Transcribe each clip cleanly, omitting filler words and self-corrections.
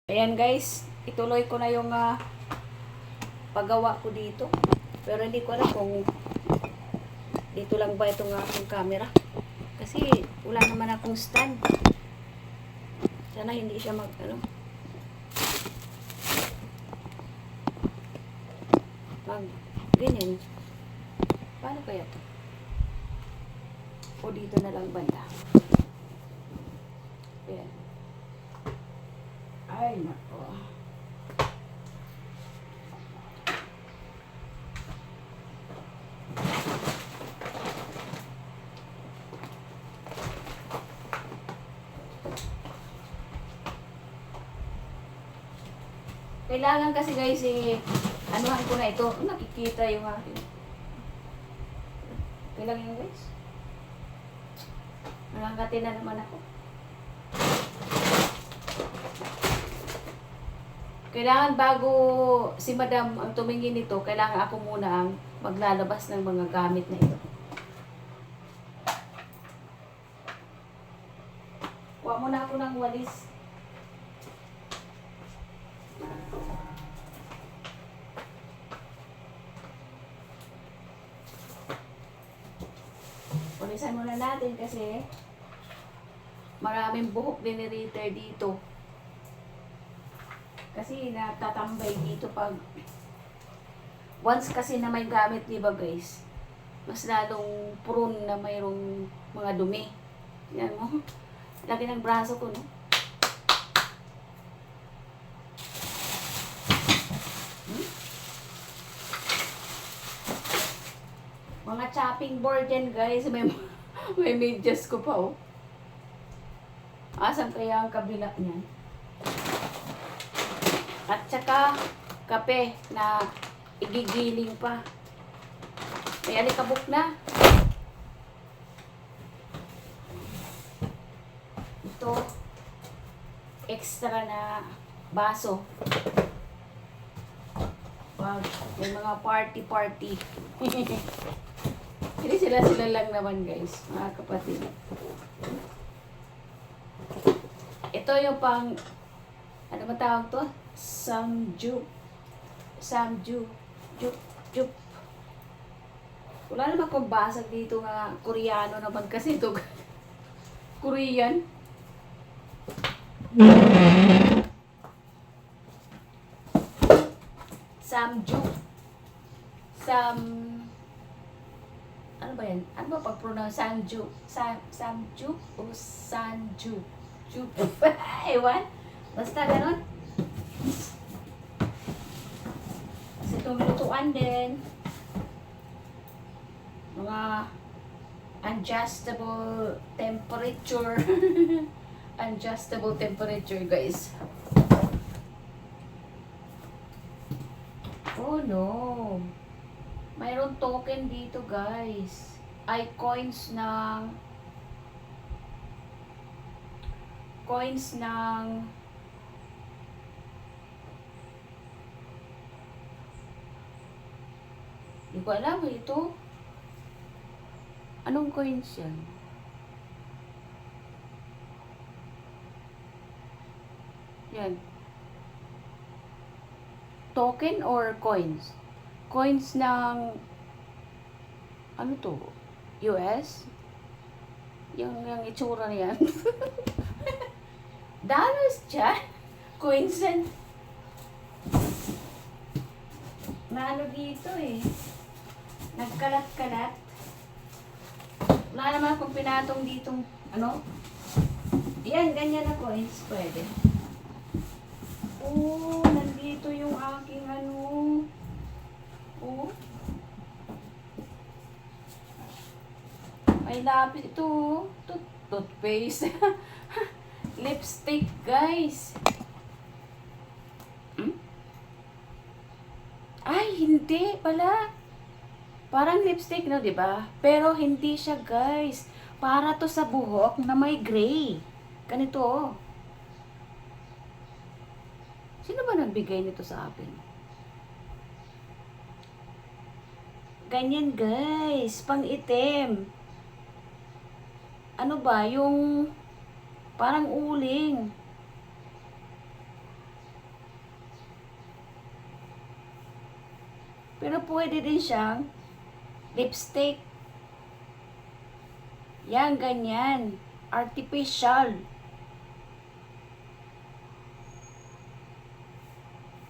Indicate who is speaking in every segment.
Speaker 1: Ayan guys, ituloy ko na yung paggawa ko dito. Pero hindi ko alam kung dito lang ba itong aking camera. Kasi wala naman akong stand. Sana hindi siya ganyan. Paano kaya to? O dito na lang banda. Ayan. Ay, nako. Kailangan kasi guys, anuhan ko na ito. Nakikita yung akin. Kailangan yun guys. Nangangati na naman ako. Kailangan bago si madam ang tumingin nito, kailangan ako muna ang maglalabas ng mga gamit na ito. Kuha muna ako ng walis. Walisan muna natin kasi maraming buhok din ni Ritter dito. Kasi natatambay dito pag once kasi na may gamit, di ba guys? Mas lalong prone na mayroong mga dumi. Yan mo. Lagi ng braso ko, no? Mga chopping board yan guys. May medyas ko pa, oh. Asan kaya ang kabila niyan? At saka, kape na igigiling pa. May alikabok na. Ito, extra na baso. Wag, may mga party-party. Hindi sila lang naman guys, mga kapatid. Ito yung pang, ano ba tawag to? Samju. Jup. Wala naman kung basag dito nga Koreano naman kasi ito. Korean. Samju. Ano ba yan? Ano ba pag-pronounce? Samju o Sanju? Ewan. Basta ganun. Kasi itong lutuan din. Mga adjustable temperature. Adjustable temperature, guys. Oh no. Mayroon token dito, guys. Ay coins ng hindi ko alam ito. Anong coins yan? Yan. Token or coins? Coins ng ano to? US? Yung itsura niyan. Dollars dyan? Coins yan. Na ano dito eh. Nagkalat-kalat. Wala naman akong pinatong ditong ano. Yan, ganyan na coins. Pwede. Oh, nandito yung aking ano. Oh. May lapis ito. Toothpaste. Lipstick, guys. Ay, hindi pala. Parang lipstick, no, di ba? Pero hindi siya, guys. Para to sa buhok na may gray. Ganito, oh. Sino ba nagbigay nito sa akin? Ganyan, guys. Pang itim. Ano ba? Yung parang uling. Pero pwede din siyang lipstick. Yan, ganyan. Artificial.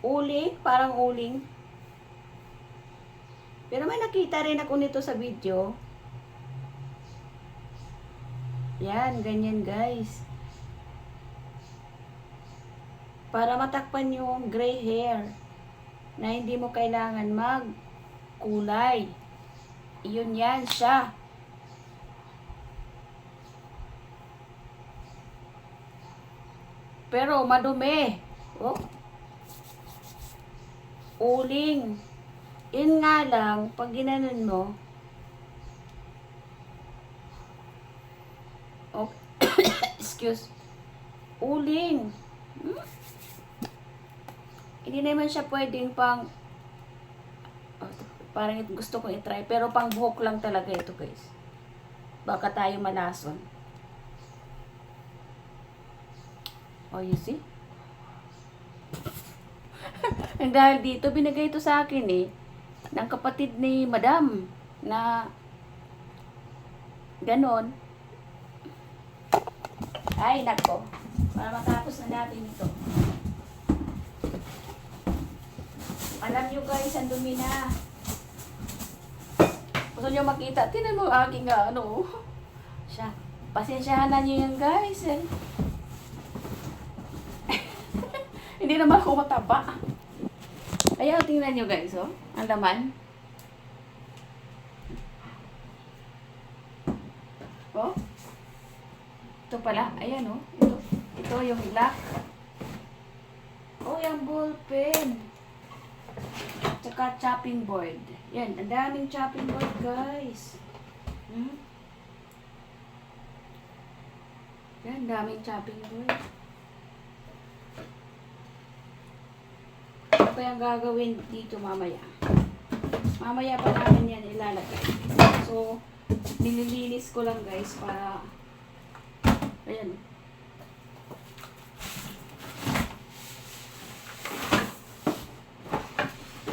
Speaker 1: Uling, parang uling. Pero may nakita rin ako nito sa video. Yan, ganyan guys. Para matakpan yung gray hair na hindi mo kailangan magkulay. Iyon yan siya. Pero madumi. Oh. Uling. Yun nga lang, pag ginanon mo, oh, excuse, uling. Hindi naman siya pwedeng pang, oh, parang gusto kong itry, pero pang buhok lang talaga ito guys. Baka tayo malason. Oh, you see? Dahil dito, binigay ito sa akin eh, ng kapatid ni Madam, na ganon. Ay, nako. Para matapos na natin ito. Alam nyo guys, ang dumi na. Gusto nyo makita, tinan mo aking ano. Siya. Pasensyahan na nyo yan guys eh. Hindi naman ako mataba. Ayan, tingnan nyo guys, oh. Ang laman. Oh. Ito pala. Ayan, oh. Ito yung black. Oh, yung ball pen. Tsaka chopping board. Yan, ang daming chopping board, guys. Yan, daming chopping board. Ano pa yung gagawin dito mamaya? Mamaya pa namin yan ilalagay. So, nililinis ko lang guys para, ayan.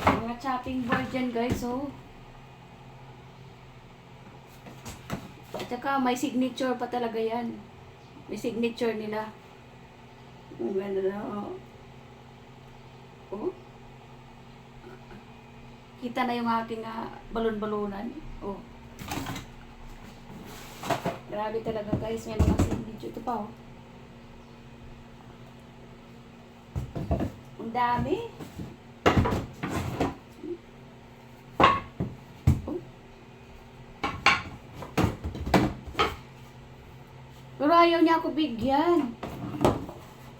Speaker 1: Mga chopping board yan guys, oh. At saka may signature pa talaga yan. May signature nila. Ang ganda na, oh. Oh. Kita na yung aking balon-balunan. Oh. Grabe talaga guys, may mga signature. Ito pa, oh. Ang dami. Oh. Pero ayaw niya ako bigyan.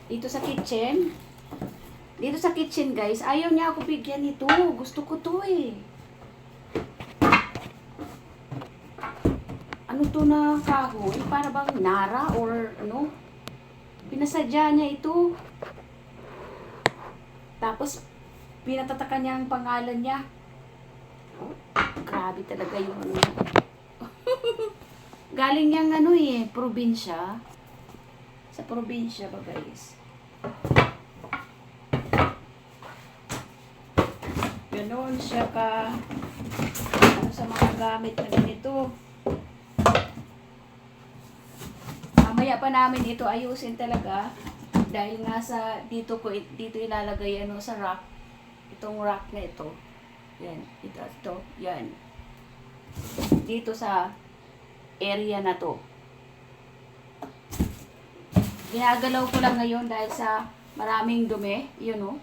Speaker 1: Dito sa kitchen. Dito sa kitchen guys, ayaw niya ako bigyan nito. Gusto ko to eh. Ano to na kahoy? Para bang nara or ano? Pinasadya niya ito. Tapos, pinatatakan niya ang pangalan niya. Oh, grabe talaga yung ano. Galing niyang ano eh, probinsya. Sa probinsya ba guys? Ganon siya ka ano sa mga gamit na ganito. Mamaya pa namin ito ayusin talaga dahil nga sa dito ilalagay ano sa rack. Itong rack na ito. Yan, ito, yan. Dito sa area na to. Ginagalaw ko lang ngayon dahil sa maraming dumi, yun oh.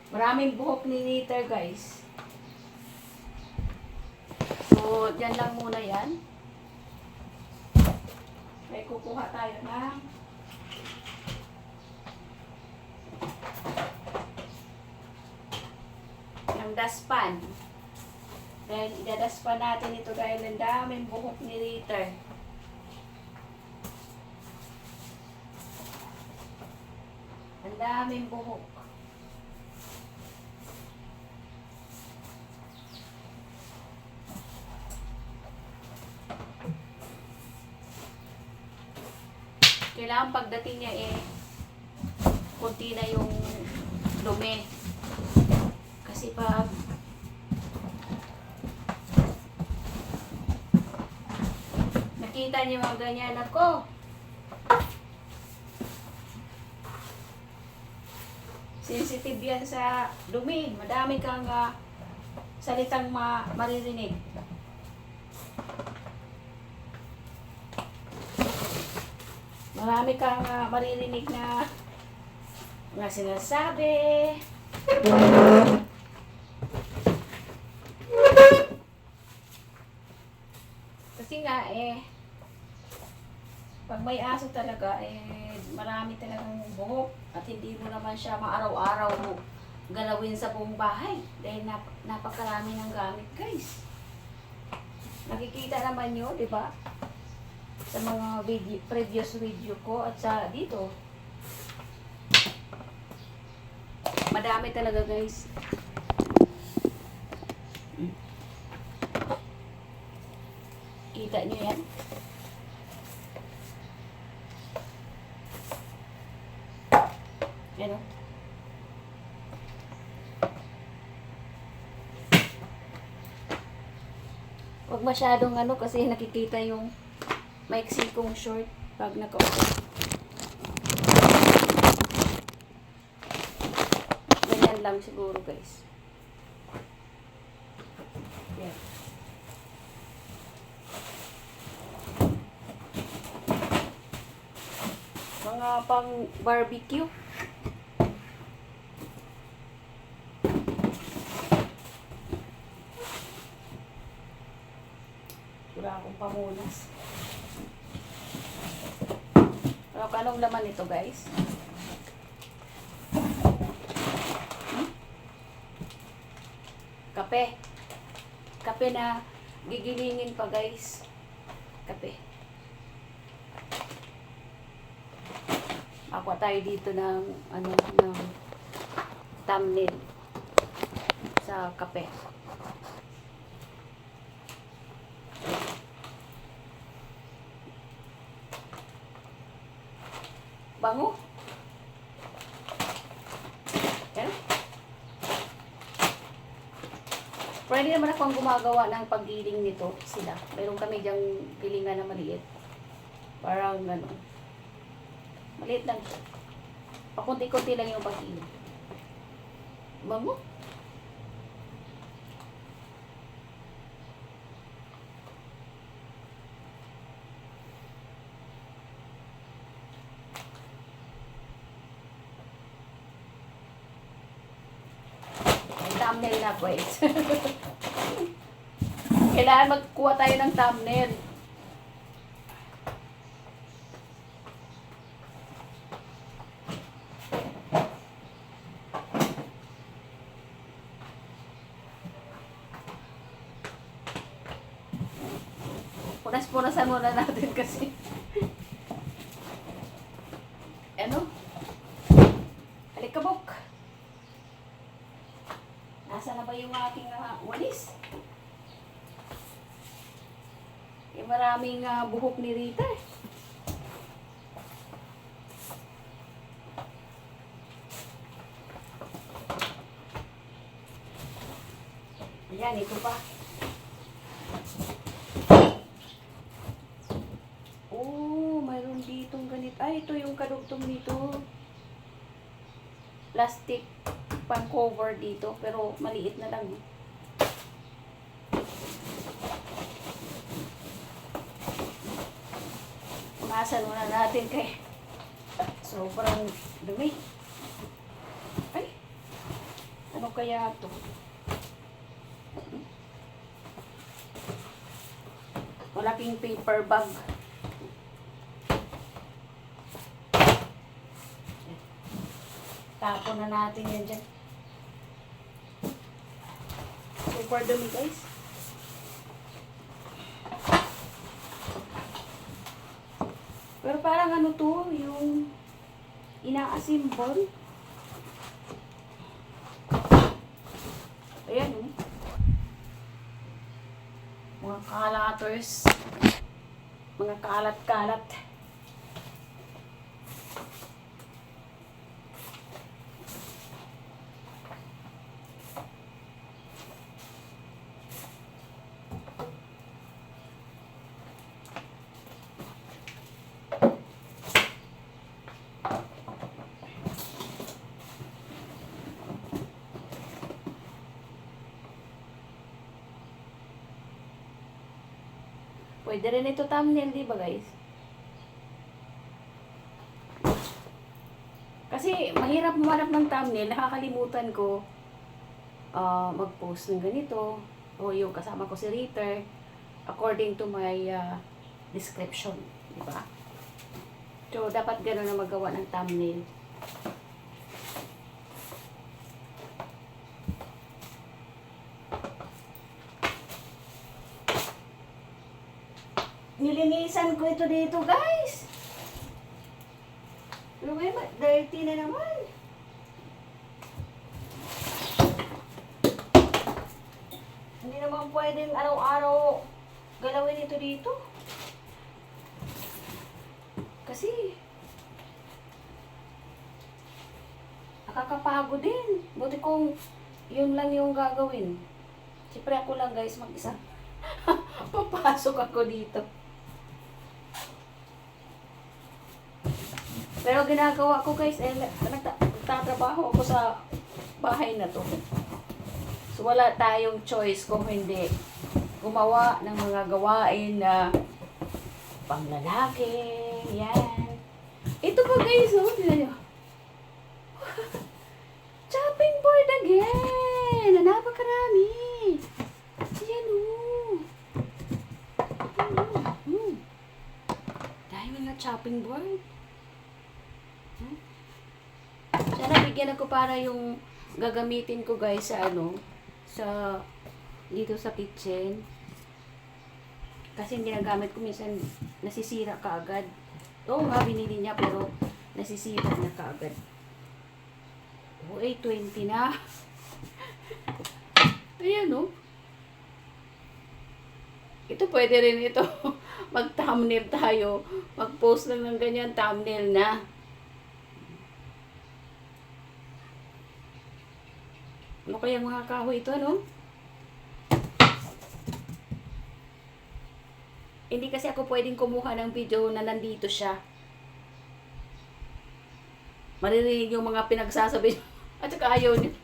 Speaker 1: Maraming buhok ni Niter, guys. So, dyan lang muna yan. May kukuha tayo ng dustpan. Then, idadaspan natin ito dahil ang daming buhok ni Niter. Ang daming buhok. Kailangan pagdating niya konti na yung dumi. Kasi pag nakita niyo mga ganyan ako, sensitive yan sa dumi. Madami kang salitang maririnig. Marami kang maririnig na mga sinasabi. Kasi nga pag may aso talaga, marami talagang buhok at hindi mo naman siya maaraw-araw galawin sa buong bahay dahil napakarami ng gamit, guys. Nakikita naman nyo, di ba? Sa mga previous video ko at sa dito. Madami talaga, guys. Kita nyo yan? Yan o. Huwag masyadong kasi nakikita yung maiksi kong short pag nakaupo. Ganyan lang siguro, guys. Yan. Mga pang barbecue. Wala akong pamunas. Anong laman nito, guys? Kape. Kape na gigilingin pa, guys. Kape. Ako tayo dito ng ng thumbnail sa kape. Bango. Yan. Pwede naman akong gumagawa ng paggiling nito sila. Mayroon kami diyang gilingan na maliit. Parang maliit lang siya. Pakunti-kunti lang yung paggiling. Bango. Thumbnail na, guys. Kailangan magkuha tayo ng thumbnail. Punas-punasan muna natin kasi. Alikabok. Nasa na ba yung aking walis? Maraming buhok ni Rita. Ayan, ito pa. Oh, mayroon ditong ganito. Ay, ito yung kadugtong nito. Plastic pang cover dito, pero maliit na lang. Punasan muna natin kay sobrang dumi. Ay, ano kaya ito? Malaking paper bag. Tapon na natin yan dyan. Super dumi, guys. Pero parang to, yung ina-assemble. Ayan, mga kalaters. Mga kalat-kalat. Pwede rin ito thumbnail, di ba guys? Kasi mahirap humanap ng thumbnail, nakakalimutan ko mag-post ng ganito o yung kasama ko si Ritter according to my description, di ba? So, dapat gano'n na magawa ng thumbnail. Nilinisan ko ito dito, guys. Pero ngayon, dirty na naman. Hindi naman pwedeng araw-araw galawin ito dito. Kasi, nakakapagod din. Buti kung yun lang yung gagawin. Siyempre ako lang guys, mag-isa. Papasok ako dito. Pero ginagawa ko guys, nagtatrabaho ako sa bahay na to. So wala tayong choice kung hindi gumawa ng mga gawain na panglalaki. Yan. Ito pa guys, oh, tignan nyo. Chopping board again! Na napakarami. Yan oh. Dahil mga chopping board. Sana bigyan ako para yung gagamitin ko guys sa sa dito sa kitchen. Kasi hindi nagamit ko, minsan nasisira kaagad. Oo nga, binili niya pero nasisira na kaagad. Oh, 8:20 na. Ayan oh. Ito pwede rin ito. Mag-thumbnail tayo. Mag-post lang ng ganyan thumbnail na. Ano kaya mga kahoy ito, no? Hindi kasi ako pwedeng kumuha ng video na nandito siya. Maririnig yung mga pinagsasabi. At saka ayaw niya.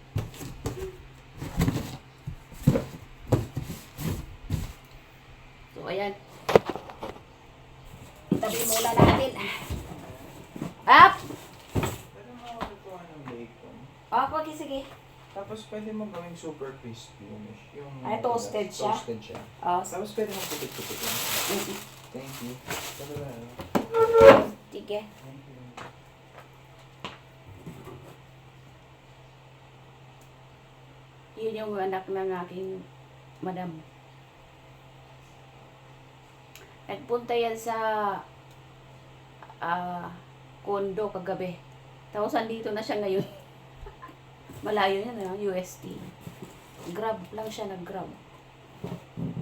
Speaker 1: So, ayan. Itabi muna natin. Up!
Speaker 2: Pwede mo magkukuha ng bacon.
Speaker 1: Okay, sige.
Speaker 2: Tapos pwede mo gawing super crispy. Yung
Speaker 1: Ay, toasted siya?
Speaker 2: Toasted siya.
Speaker 1: Oh,
Speaker 2: Tapos pwede mo pupit-pupit lang. Thank you.
Speaker 1: sige.
Speaker 2: Thank you.
Speaker 1: Yun yung anak ng aking madam. Nagpunta yan sa kondo kagabi. Tapos andito na siya ngayon. Malayo yan na, UST. Grab lang siya, nag-grab.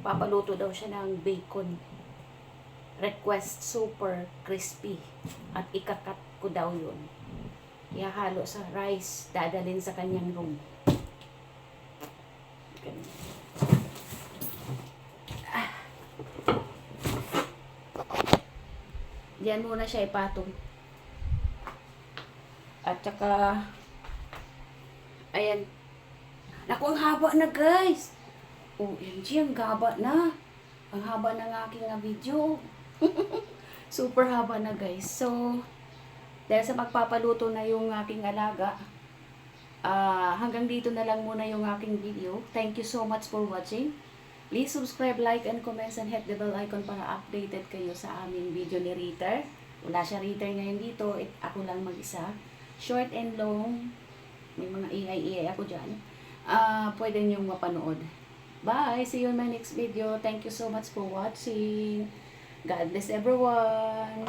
Speaker 1: Papaluto daw siya ng bacon. Request super crispy. At ikakat ko daw yun. Ihahalo sa rice, dadalhin sa kanyang room. Diyan muna siya ipatong. At saka, ayan. Naku, ang haba na guys. OMG, ang haba na. Ang haba ng aking video. Super haba na guys. So, dahil sa magpapaluto na yung aking alaga, hanggang dito na lang muna yung aking video. Thank you so much for watching. Please subscribe, like, and comment, and hit the bell icon para updated kayo sa aming video ni Ritter. Wala siya Ritter ngayon dito. Ako lang mag-isa. Short and long. May mga AI ako dyan. Pwede niyong mapanood. Bye! See you in my next video. Thank you so much for watching. God bless everyone.